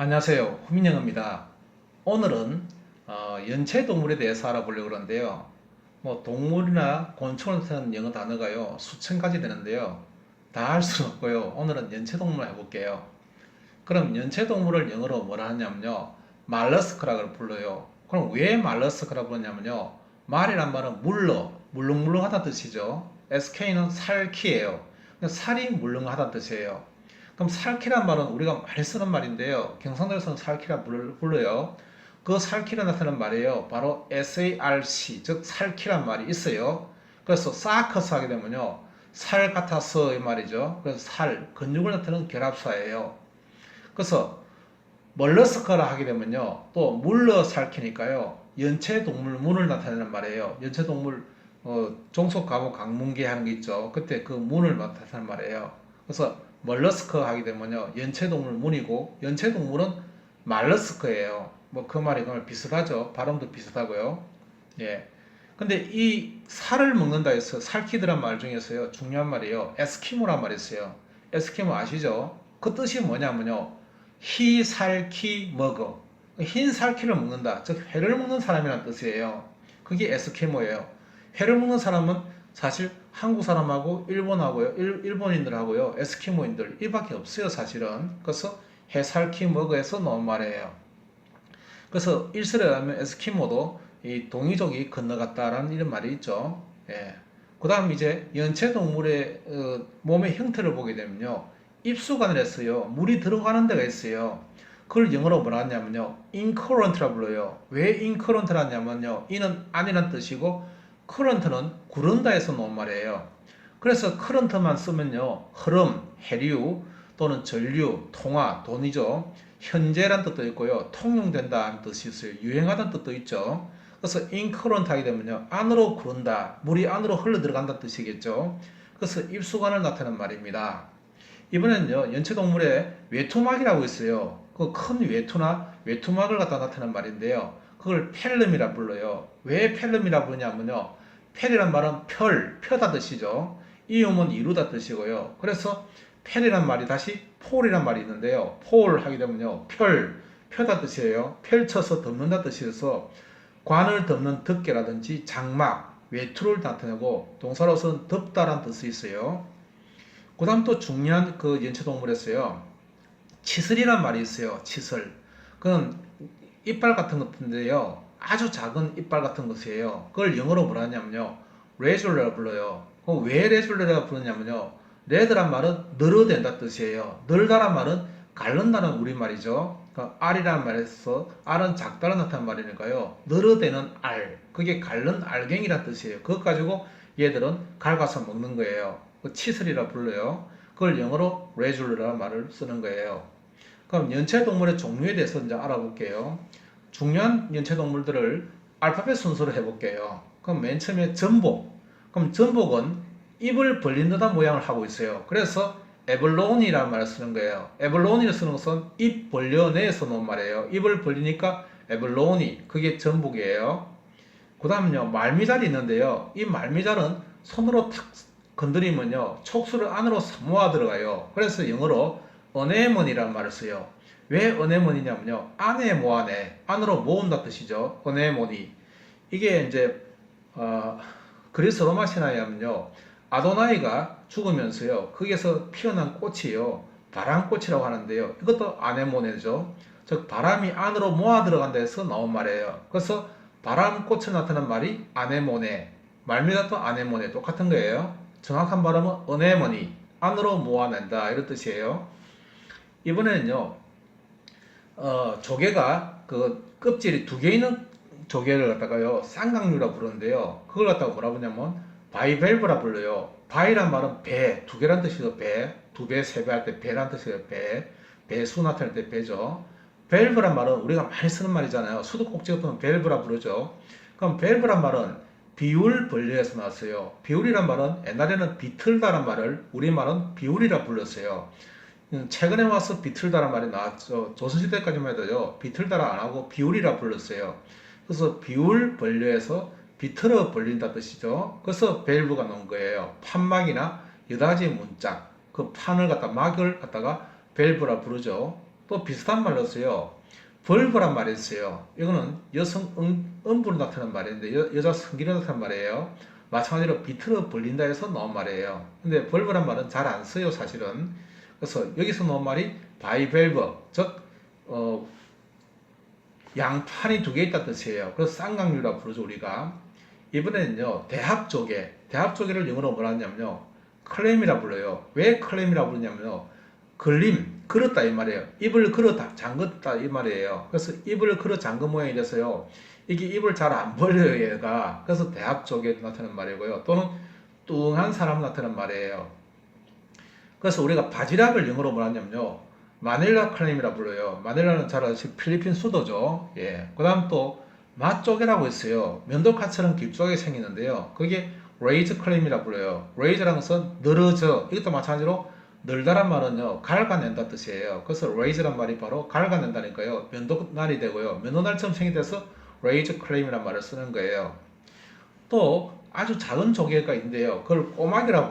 안녕하세요. 후민영입니다. 오늘은 연체동물에 대해서 알아보려고 그러는데요. 뭐 동물이나 곤충을 뜻하는 영어 단어가요 수천 가지 되는데요. 다 할 수는 없고요. 오늘은 연체동물 해볼게요. 그럼 연체동물을 영어로 뭐라 하냐면요, 말러스크라고 불러요. 그럼 왜 말러스크라고 부르냐면요, 말이란 말은 물렁물렁하다는 뜻이죠. SK는 살키예요. 살이 물렁하다는 뜻이에요. 그럼 살키란 말은 우리가 많이 쓰는 말인데요, 경상도에서는 살키라 불러요. 그 살키를 나타내는 말이에요, 바로 SARC, 즉 살키란 말이 있어요. 그래서 사커스 하게 되면요, 살 같아서 이 말이죠. 그래서 살, 근육을 나타내는 결합사예요. 그래서 멀러스크라 하게 되면요, 또 물러 살키니까요, 연체동물문을 나타내는 말이에요. 연체동물 종속 과목 강문계 하는 게 있죠. 그때 그 문을 나타내는 말이에요. 그래서 멀러스크 하게 되면요, 연체동물문이고, 연체동물은 말러스크예요. 뭐 그 말이 정말 비슷하죠. 발음도 비슷하고요. 예. 근데 이 살을 먹는다 해서 살키드란 말 중에서요, 중요한 말이에요, 에스키모란 말이 있어요. 에스키모 아시죠? 그 뜻이 뭐냐면요, 희살키 먹어. 흰 살키를 먹는다, 즉 회를 먹는 사람이란 뜻이에요. 그게 에스키모예요. 회를 먹는 사람은 사실 한국 사람하고 일본하고요, 일본인들하고요, 에스키모인들 이밖에 없어요, 사실은. 그래서 해살키 먹어에서 나온 말이에요. 그래서 일설에 의하면 에스키모도 이 동이족이 건너갔다라는 이런 말이 있죠. 예. 그 다음 이제 연체동물의 몸의 형태를 보게 되면요, 입수관을했어요. 물이 들어가는 데가 있어요. 그걸 영어로 뭐라 하냐면요, incurrent라 불러요. 왜 incurrent라 하냐면요, 이는 아니란 뜻이고 current는 구른다에서 나온 말이에요. 그래서 current만 쓰면요, 흐름, 해류 또는 전류, 통화, 돈이죠. 현재란 뜻도 있고요, 통용된다는 뜻이 있어요. 유행하다는 뜻도 있죠. 그래서 incurrent 하게 되면요, 안으로 구른다, 물이 안으로 흘러 들어간다는 뜻이겠죠. 그래서 입수관을 나타내는 말입니다. 이번에는요, 연체동물의 외투막이라고 있어요. 그 큰 외투나 외투막을 갖다 나타내는 말인데요, 그걸 펠름이라 불러요. 왜 펠름이라 부르냐면요, 펠이란 말은 펴다 뜻이죠. 이음은 이루다 뜻이고요. 그래서 펠이란 말이 다시 폴이란 말이 있는데요, 폴 하게 되면요, 펴다 뜻이에요. 펼쳐서 덮는다 뜻이어서 관을 덮는 덮개라든지 장막, 외투를 나타내고, 동사로서는 덮다란 뜻이 있어요. 그 다음 또 중요한 그 연체동물에서요, 치슬이란 말이 있어요. 치슬. 그건 이빨 같은 것인데요, 아주 작은 이빨 같은 것이에요. 그걸 영어로 뭐라 하냐면요, 레줄러라 불러요. 왜 레줄러라 부르냐면요, 레드란 말은 늘어댄다 뜻이에요. 늘다란 말은 갈른다는 우리말이죠. 그러니까 알이라는 말에서 알은 작다는 나타난 말이니까요, 늘어대는 알, 그게 갈른 알갱이란 뜻이에요. 그것 가지고 얘들은 갉아서 먹는 거예요. 그 치슬이라 불러요. 그걸 영어로 레줄러라는 말을 쓰는 거예요. 그럼 연체동물의 종류에 대해서 이제 알아볼게요. 중요한 연체동물들을 알파벳 순서로 해볼게요. 그럼 맨 처음에 전복. 그럼 전복은 입을 벌린 듯한 모양을 하고 있어요. 그래서 에블론이라는 말을 쓰는 거예요. 에블론이를 쓰는 것은 입 벌려내서 놓은 말이에요. 입을 벌리니까 에블론이, 그게 전복이에요. 그 다음은요, 말미잘이 있는데요, 이 말미잘은 손으로 탁 건드리면요, 촉수를 안으로 사모아 들어가요. 그래서 영어로 어네몬이라는 말을 써요. 왜 어네몬이냐면요, 안에 모아내, 안으로 모은다 뜻이죠. 어네몬이. 이게 이제 그리스 로마 신화에 하면요, 아도나이가 죽으면서요, 거기에서 피어난 꽃이요, 바람꽃이라고 하는데요, 이것도 아네모네죠. 즉 바람이 안으로 모아 들어간다 해서 나온 말이에요. 그래서 바람꽃을 나타낸 말이 아네모네, 말미잘도 아네모네, 똑같은 거예요. 정확한 발음은 어네모니, 안으로 모아낸다, 이런 뜻이에요. 이번에는요, 조개가 그 껍질이 두 개 있는 조개를 갖다가요, 쌍각류라 부르는데요, 그걸 갖다가 뭐라 부르냐면 바이밸브라 불러요. 바이란 말은 배, 두 개란 뜻이죠. 배, 두 배, 세 배 할 때 배란 뜻이에요. 배수 나타낼 때 배죠. 밸브란 말은 우리가 많이 쓰는 말이잖아요. 수도꼭지가 보면 밸브라 부르죠. 그럼 밸브란 말은 비울 번려에서 나왔어요. 비울이란 말은 옛날에는 비틀다란 말을 우리말은 비울이라 불렀어요. 최근에 와서 비틀다란 말이 나왔죠. 조선시대까지만 해도요, 비틀다라 안 하고 비울이라 불렀어요. 그래서 비울 번려에서 비틀어 벌린다 뜻이죠. 그래서 밸브가 나온 거예요. 판막이나 여닫이 문짝, 그 판을 갖다 막을 갖다가 밸브라 부르죠. 또 비슷한 말로 써요. 벌브란 말이 있어요. 이거는 여성 음부를 나타내는 말인데 여자 성기를 나타내는 말이에요. 마찬가지로 비틀어 벌린다 해서 나온 말이에요. 근데 벌브란 말은 잘 안 써요, 사실은. 그래서 여기서 나온 말이 바이밸브, 즉 양판이 두 개 있다는 뜻이에요. 그래서 쌍강류라 부르죠, 우리가. 이번에는요, 대합조개를 영어로 뭐라 하냐면요, 클램이라 불러요. 왜 클램이라 부르냐면요, 그렇다 이 말이에요. 입을 걸어 잠궜다 이 말이에요. 그래서 입을 걸어 잠근 모양이 돼서요, 이게 입을 잘 안 벌려요, 얘가. 그래서 대합조개 나타나는 말이고요. 또는 뚱한 사람 나타나는 말이에요. 그래서 우리가 바지락을 영어로 뭐라 하냐면요, 마닐라 클램이라 불러요. 마닐라는 잘 아시는 필리핀 수도죠. 예. 그 다음 또 맛조개라고 있어요. 면도칼처럼 길쭉하게 생기는데요. 그게 레이즈 클램이라 불러요. 레이즈라는 것은 늘어져. 이것도 마찬가지로 늘다란 말은요, 갉아낸다 뜻이에요. 그래서 레이즈란 말이 바로 갉아낸다니까요. 면도날이 되고요. 면도날처럼 생겨서 레이즈 클램이란 말을 쓰는 거예요. 또 아주 작은 조개가 있는데요. 그걸 꼬막이라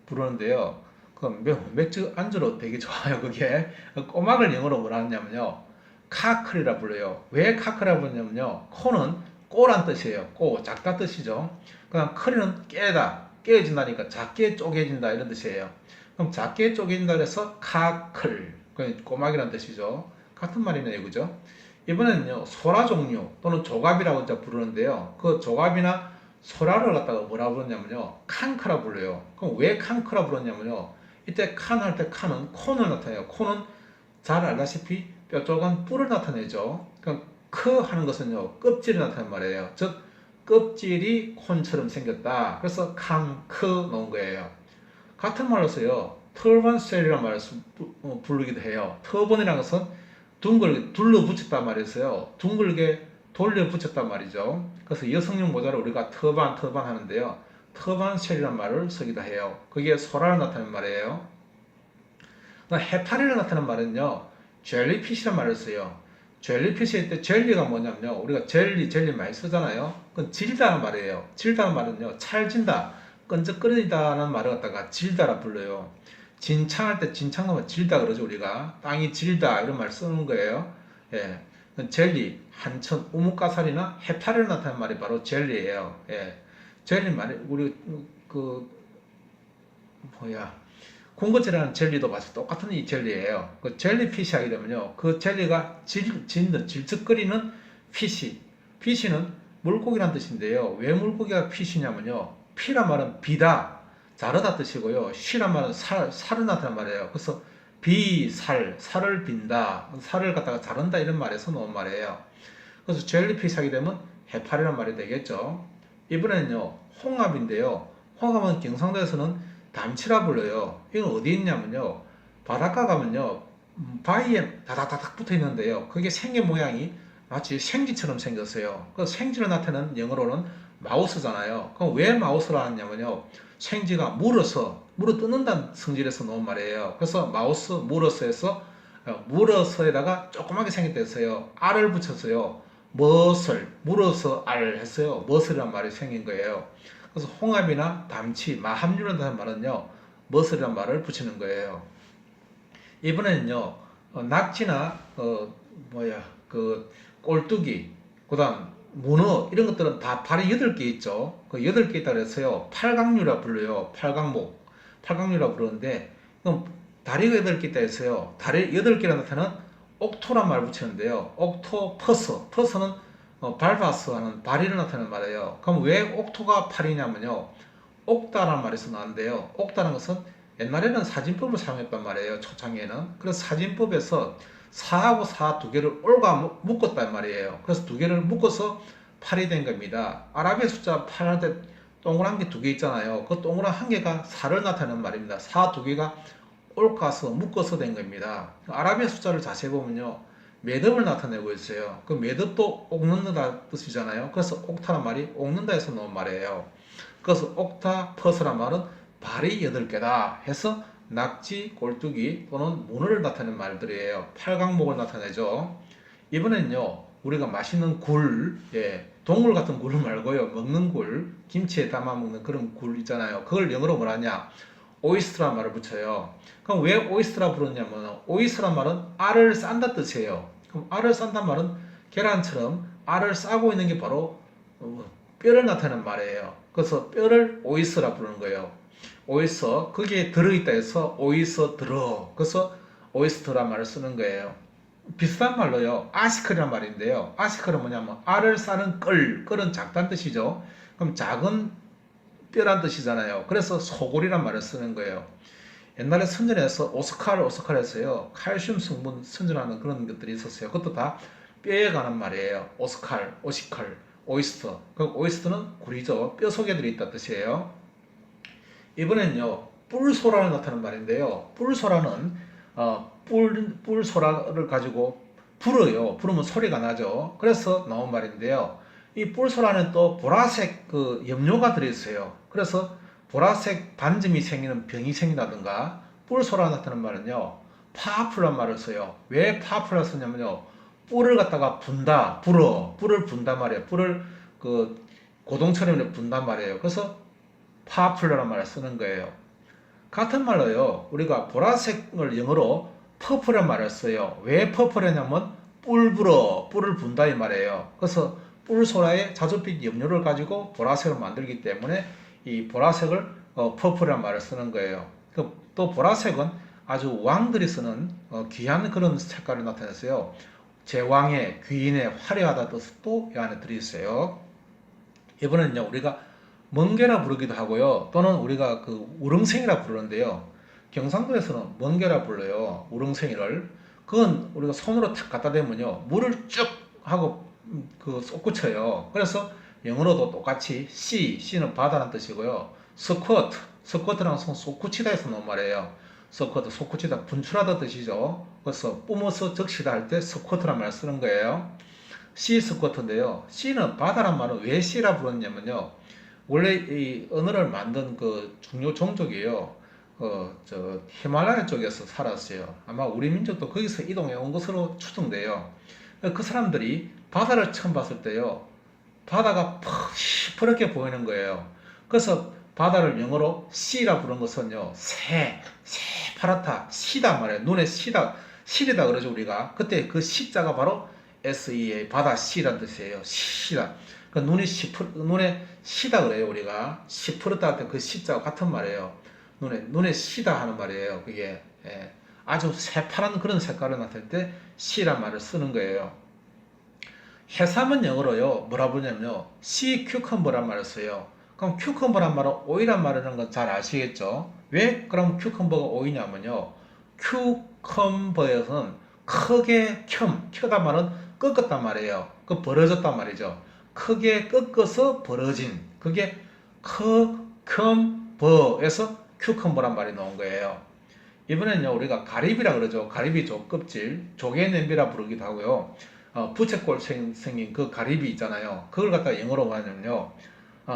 부르는데요. 그 맥주 안주로 되게 좋아요. 그게 꼬막을 영어로 뭐라 하냐면요, 카클이라 불러요. 왜 카클이라 부르냐면요, 코는 꼬란 뜻이에요. 꼬, 작다 뜻이죠. 그다음 클은 깨다, 깨진다니까 작게 쪼개진다 이런 뜻이에요. 그럼 작게 쪼개진다 그래서 카클, 꼬막이란 뜻이죠. 같은 말이네요, 그죠? 이번에는요, 소라 종류 또는 조갑이라고 이제 부르는데요. 그 조갑이나 소라를 갖다가 뭐라 부르냐면요, 칸크라 불러요. 그럼 왜 칸크라 불렀냐면요, 이때 칸 할 때 칸은 콘을 나타내요. 콘은 잘 알다시피 뾰족한 뿔을 나타내죠. 그러니까 크 하는 것은요, 껍질을 나타내는 말이에요. 즉 껍질이 콘처럼 생겼다. 그래서 칸크 놓은 거예요. 같은 말로서요, 터번셀이라는 말을 부르기도 해요. 터번이라는 것은 둥글게 둘러 붙였단 말이었어요. 둥글게 돌려 붙였단 말이죠. 그래서 여성용 모자를 우리가 터반 하는데요, 터반셀이라는 말을 쓰기도 해요. 그게 소라를 나타내는 말이에요. 해파리를 나타내는 말은요, 젤리피시라는 말을 써요. 젤리피시일 때 젤리가 뭐냐면요, 우리가 젤리 많이 쓰잖아요. 그건 질다는 말이에요. 질다는 말은요, 찰진다, 끈적거리다는 말을 갖다가 질다라 불러요. 진창할 때 진창 넣으면 질다 그러죠, 우리가. 땅이 질다 이런 말 쓰는 거예요. 예. 젤리, 한천, 우뭇가사리나 해파리를 나타내는 말이 바로 젤리예요. 예. 젤리 말이 우리 군것질이라는 젤리도 마치 똑같은 이 젤리예요. 그 젤리피시 하게 되면요, 그 젤리가 질척거리는 피시는 물고기란 뜻인데요. 왜 물고기가 피시냐면요, 피란 말은 비다, 자르다 뜻이고요. 시란 말은 살을 나타내는 말이에요. 그래서 살을 빈다, 살을 갖다가 자른다 이런 말에서 나온 말이에요. 그래서 젤리피시 하게 되면 해파리란 말이 되겠죠. 이번에는요, 홍합인데요. 홍합은 경상도에서는 담치라 불러요. 이건 어디 있냐면요, 바닷가 가면요, 바위에 다닥다닥 붙어 있는데요, 그게 생긴 모양이 마치 생쥐처럼 생겼어요. 그 생쥐를 나타내는 영어로는 마우스잖아요. 그럼 왜 마우스라 하냐면요, 생쥐가 물어 뜯는다는 성질에서 나온 말이에요. 그래서 마우스 물어서에서 물어서에다가 조그맣게 생겼다 했어요. 알을 붙였어요. 물어서 알 했어요. 머슬이란 말이 생긴 거예요. 그래서 홍합이나 담치, 마함류라는 말은요, 머슬이란 말을 붙이는 거예요. 이번에는요, 낙지나 꼴뚜기, 그다음 문어 이런 것들은 다 발이 8개 있죠. 그 8개 있다 그래서요, 팔각류라 불러요. 팔각류라 부르는데, 그럼 다리가 8개 있다 해서요, 다리 8개라 나타나는 옥토란 말 붙이는데요. 퍼스는 발바스 하는 발이를 나타내는 말이에요. 그럼 왜 옥토가 팔이냐면요, 옥다라는 말에서 나왔는데요. 옥다는 것은 옛날에는 사진법을 사용했단 말이에요. 초창기에는. 그래서 사진법에서 사하고 사 두 개를 올가 묶었단 말이에요. 그래서 두 개를 묶어서 8이 된 겁니다. 아랍의 숫자 8 할 때 동그란 게 두 개 있잖아요. 그 동그란 한 개가 4를 나타내는 말입니다. 사 두 개가 옮가서 묶어서 된 겁니다. 아랍의 숫자를 자세히 보면요, 매듭을 나타내고 있어요. 그 매듭도 옥는다 뜻이잖아요. 그래서 옥타란 말이 옥는다 해서 나온 말이에요. 그래서 옥타 퍼스란 말은 발이 8개다 해서 낙지, 꼴뚜기 또는 문어를 나타내는 말들이에요. 팔각목을 나타내죠. 이번엔요, 우리가 맛있는 굴, 동물 같은 굴 말고요, 먹는 굴, 김치에 담아 먹는 그런 굴 있잖아요. 그걸 영어로 뭐라 하냐, 오이스트란 말을 붙여요. 그럼 왜 오이스트라 부르냐면 오이스트란 말은 알을 싼다 뜻이에요. 그럼 알을 싼단 말은 계란처럼 알을 싸고 있는 게 바로 뼈를 나타내는 말이에요. 그래서 뼈를 오이스트라 부르는 거예요. 오이스터 거기에 들어있다 해서 오이스트러 그래서 오이스트란 말을 쓰는 거예요. 비슷한 말로요. 아시클이란 말인데요. 아시클은 뭐냐면 알을 싸는 끌은 작다는 뜻이죠. 그럼 작은 뼈란 뜻이잖아요. 그래서 소골이란 말을 쓰는 거예요. 옛날에 선전에서 오스칼 했어요. 칼슘 성분 선전하는 그런 것들이 있었어요. 그것도 다 뼈에 관한 말이에요. 오시칼, 오이스터. 그 오이스터는 구리죠. 뼈 속에 들어있다 뜻이에요. 이번엔요, 뿔소라를 나타내는 말인데요. 뿔소라는 뿔소라를 가지고 불어요. 부르면 소리가 나죠. 그래서 나온 말인데요. 이 뿔소라는 또 보라색 그 염료가 들어있어요. 그래서 보라색 반점이 생기는 병이 생긴다든가 뿔소라 나타내는 말은요. 파워풀한 말을 써요. 왜 파워풀을 쓰냐면요. 뿔을 갖다가 뿔을 분다 말이에요. 뿔을 그 고동처럼 분단 말이에요. 그래서 파워풀이라는 말을 쓰는 거예요. 같은 말로요. 우리가 보라색을 영어로 퍼플이라는 말을 써요. 왜 퍼플이냐면 뿔을 분다 이 말이에요. 그래서 뿔소라의 자줏빛 염료를 가지고 보라색을 만들기 때문에 이 보라색을 퍼플이라는 말을 쓰는 거예요. 또 보라색은 아주 왕들이 쓰는 귀한 그런 색깔을 나타냈어요. 제왕의, 귀인의, 화려하다 뜻도 이 안에 들어있어요. 이번에는요, 우리가 멍게라 부르기도 하고요. 또는 우리가 그 우렁생이라 부르는데요. 경상도에서는 멍게라 불러요. 우렁생이를. 그건 우리가 손으로 탁 갖다 대면요. 물을 쭉 하고 그 솟구쳐요. 그래서 영어로도 똑같이 C는 바다라는 뜻이고요. 스쿼트랑 손 솟구치다 해서 나온 말이에요. 스쿼트, 솟구치다, 분출하다 뜻이죠. 그래서 뿜어서 적시다 할 때 스쿼트란 말을 쓰는 거예요. C 스쿼트인데요. C는 바다란 말은 왜 C라 부르냐면요. 원래 이 언어를 만든 그 중요 종족이에요. 히말라야 쪽에서 살았어요. 아마 우리 민족도 거기서 이동해 온 것으로 추정돼요. 그 사람들이 바다를 처음 봤을 때요. 바다가 시퍼렇게 보이는 거예요. 그래서 바다를 영어로 C라 부른 것은요. 새파랗다, 시다 말이에요. 눈에 시리다 그러죠, 우리가. 그때 그 시자가 바로 SEA, 바다 C란 뜻이에요. 시다. 그 눈에 시다 그래요, 우리가. 시퍼렇다 할 때 그 시자와 같은 말이에요. 눈에 시다 하는 말이에요. 그게. 예. 아주 새파란 그런 색깔을 나타낼 때 C란 말을 쓰는 거예요. 해삼은 영어로요, 뭐라 부르냐면요, sea cucumber란 말을 써요. 그럼 cucumber란 말은 오이란 말이라는 건 잘 아시겠죠? 왜 그럼 cucumber가 오이냐면요, cucumber에서는 크게 켜다 말은 꺾었단 말이에요. 그 벌어졌단 말이죠. 크게 꺾어서 벌어진, 그게 cucumber에서 cucumber란 말이 나온 거예요. 이번엔요, 우리가 가리비라 그러죠. 가리비 껍질, 조개 냄비라 부르기도 하고요. 부채꼴 생긴 그 가리비 있잖아요. 그걸 갖다가 영어로 하냐면요.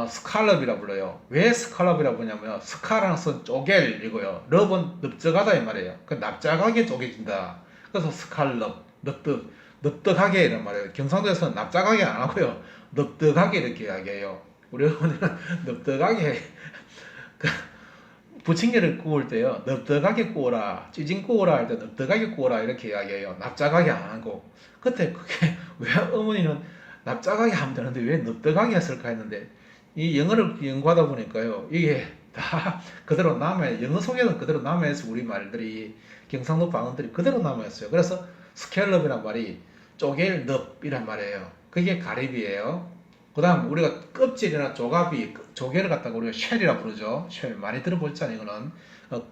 스칼럽이라 불러요. 왜 스칼럽이라 부르냐면요. 스칼은 쪼갤이고요. 럽은 넓적하다 이 말이에요. 그 납작하게 쪼개진다. 그래서 스칼럽, 넓적하게 이런 말이에요. 경상도에서는 납작하게 안 하고요. 넓적하게 이렇게 이야기해요. 우리 어머니는 넓적하게 부침개를 구울 때요. 넓적하게 구워라, 찌진 구워라 할 때 넓적하게 구워라 이렇게 이야기해요. 납작하게 안 하고. 그때 그게 왜 어머니는 납작하게 하면 되는데 왜 넓적하게 했을까 했는데 이 영어를 연구하다 보니까요. 이게 다 그대로 남아요. 영어 속에는 그대로 남아있어. 우리 말들이 경상도 방언들이 그대로 남아있어요. 그래서 스캘럽이란 말이 쪼갤 넙이란 말이에요. 그게 가리비예요. 그 다음 우리가 껍질이나 조개를 갖다가 우리가 쉘이라 부르죠. 쉘 많이 들어보셨잖아요. 이거는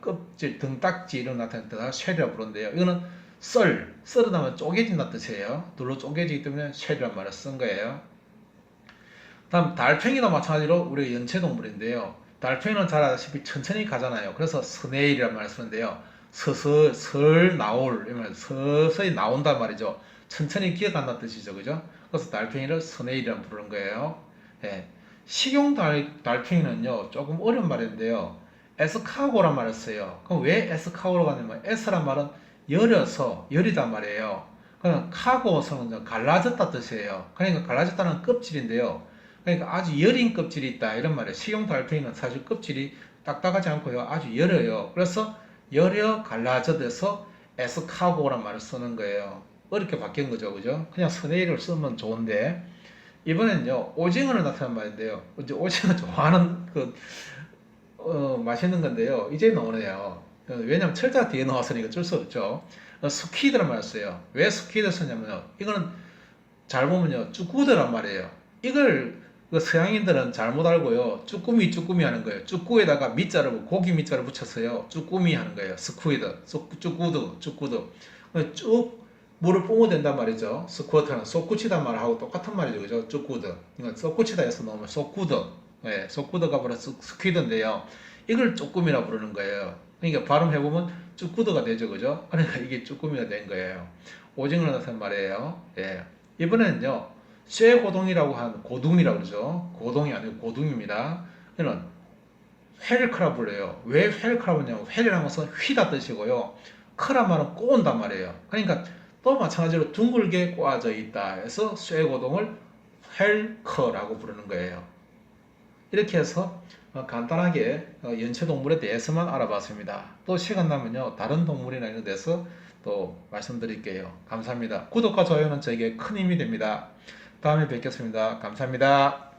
껍질, 등딱지 이런 나타낼 때가 쉘이라 부르는데요. 이거는 썰을 하면 쪼개진다는 뜻이에요. 둘로 쪼개지기 때문에 쉘이란 말을 쓴 거예요. 다음 달팽이도 마찬가지로 우리가 연체동물인데요. 달팽이는 잘 아시다시피 천천히 가잖아요. 그래서 스네일이란 말을 쓰는데요. 서서히 나온단 말이죠. 천천히 기어간다는 뜻이죠. 그죠? 그래서 달팽이를 스네일이라고 부르는 거예요. 예. 식용 달팽이는요, 조금 어려운 말인데요. 에스카고란 말을 써요. 그럼 왜 에스카고라고 하냐면, 에스란 말은 열이단 말이에요. 그냥 카고서는 갈라졌다 뜻이에요. 그러니까 갈라졌다는 껍질인데요. 그러니까 아주 여린 껍질이 있다 이런 말이에요. 식용 달팽이는 사실 껍질이 딱딱하지 않고요. 아주 여려요. 그래서 여려 갈라져서 에스카고란 말을 쓰는 거예요. 어렵게 바뀐 거죠. 그죠? 그냥 스네일을 쓰면 좋은데 이번엔요. 오징어를 나타낸 말인데요. 이제 오징어 좋아하는 맛있는 건데요. 이제 나오네요. 왜냐면 철자가 뒤에 나왔으니까 어쩔 수 없죠. 스퀴드란 말을 써요. 왜 스퀴드 쓰냐면요. 이거는 잘 보면요. 쭈꾸드란 말이에요. 이걸 서양인들은 잘못 알고요. 쭈꾸미 하는 거예요. 쭈꾸에다가 밑자를 고기 밑자를 붙였어요. 쭈꾸미 하는 거예요. 스퀴드, 쭈꾸드. 쭉 물을 뿜어댄단 말이죠. 스쿼트는 쏙구치단 말하고 똑같은 말이죠. 그죠? 쭈꾸드. 이건 쏙구치다 해서 넣으면 쏙구드. 예, 쏙구드가 바로 스퀴드인데요. 이걸 쭈꾸미라 부르는 거예요. 그러니까 발음해보면 쭈꾸드가 되죠. 그죠? 그러니까 이게 쭈꾸미가 된 거예요. 오징어를 나타낸 말이에요. 예. 이번에는요, 쇠고동이라고 한 고둥이라고 그러죠. 고동이 아니고 고둥입니다. 이는 회를 불러요. 왜 회를 부르냐면 회라는 것은 휘다 뜻이고요. 크란 말은 꼬은단 말이에요. 그러니까 또 마찬가지로 둥글게 꼬아져 있다 해서 쇠고동을 헬커라고 부르는 거예요. 이렇게 해서 간단하게 연체동물에 대해서만 알아봤습니다. 또 시간 나면요 다른 동물이나 이런 데서 또 말씀드릴게요. 감사합니다. 구독과 좋아요는 저에게 큰 힘이 됩니다. 다음에 뵙겠습니다. 감사합니다.